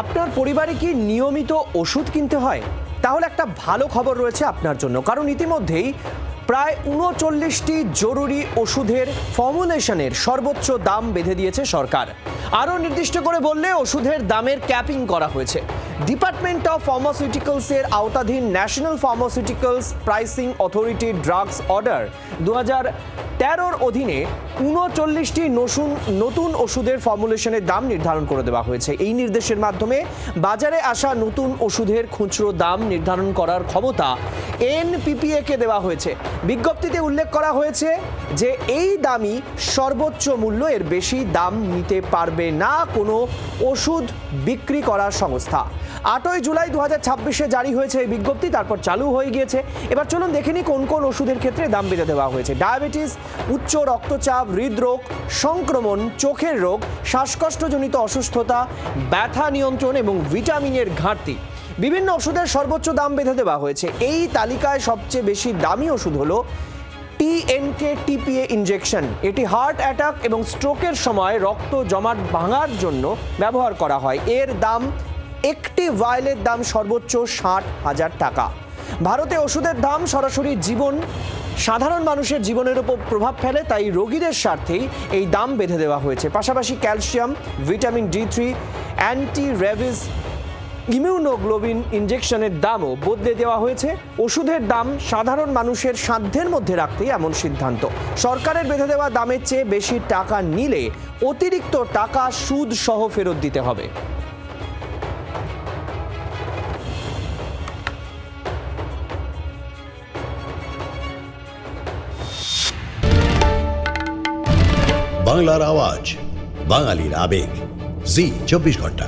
আপনার পরিবারে কি নিয়মিত ওষুধ কিনতে হয়? তাহলে একটা ভালো খবর রয়েছে আপনার জন্য, কারণ ইতিমধ্যেই প্রায় ৩৯টি জরুরি ওষুধের ফর্মুলেশনের সর্বোচ্চ দাম বেঁধে দিয়েছে সরকার। আরও নির্দিষ্ট করে বললে ওষুধের দামের ক্যাপিং করা হয়েছে। ডিপার্টমেন্ট অফ ফার্মাসিউটিক্যালসের আওতাধীন national pharmaceuticals pricing authority drugs order 2013-র অধীনে ৩৯টি নতুন ওষুধের ফর্মুলেশনের দাম নির্ধারণ করে দেওয়া হয়েছে। এই নির্দেশের মাধ্যমে বাজারে আসা নতুন ওষুধের খুচরো দাম নির্ধারণ করার ক্ষমতা এনপিপিএ-কে দেওয়া হয়েছে। বিজ্ঞপ্তিতে উল্লেখ করা হয়েছে যে এই দামই সর্বোচ্চ মূল্য, এর বেশি দাম নিতে পারবে না কোনো ওষুধ বিক্রি করার সংস্থা। 8ই জুলাই 2026-এ জারি হয়েছে এই বিজ্ঞপ্তি, তারপর চালু হয়ে গিয়েছে। এবার চলুন দেখে নিই কোন কোন ওষুধের ক্ষেত্রে দাম বেঁধে দেওয়া হয়েছে। ডায়াবেটিস, উচ্চ রক্তচাপ, হৃদরোগ, সংক্রমণ, চোখের রোগ, শ্বাসকষ্টজনিত অসুস্থতা, ব্যথা নিয়ন্ত্রণ এবং ভিটামিনের ঘাটতি, বিভিন্ন ওষুধের সর্বোচ্চ দাম বেঁধে দেওয়া হয়েছে। এই তালিকায় সবচেয়ে বেশি দামি ওষুধ হলো TNK-TPA ইনজেকশন। এটি হার্ট অ্যাটাক এবং স্ট্রোকের সময় রক্ত জমাট ভাঙার জন্য ব্যবহার করা হয়। এর দাম, একটি ভায়েলের দাম সর্বোচ্চ 60,000 টাকা। ভারতে ওষুধের দাম সরাসরি সাধারণ মানুষের জীবনের উপর প্রভাব ফেলে, তাই রোগীদের স্বার্থেই এই দাম বেঁধে দেওয়া হয়েছে। পাশাপাশি calcium, vitamin D3, anti rabies, immunoglobulin ইনজেকশনের দামও বদলে দেওয়া হয়েছে। ওষুধের দাম সাধারণ মানুষের সাধ্যের মধ্যে রাখতেই এমন সিদ্ধান্ত। সরকারের বেঁধে দেওয়া দামের চেয়ে বেশি টাকা নিলে অতিরিক্ত টাকা সুদ সহ ফেরত দিতে হবে। বাংলার আওয়াজ, বাঙালির আবেগ, জি 24 ঘন্টা।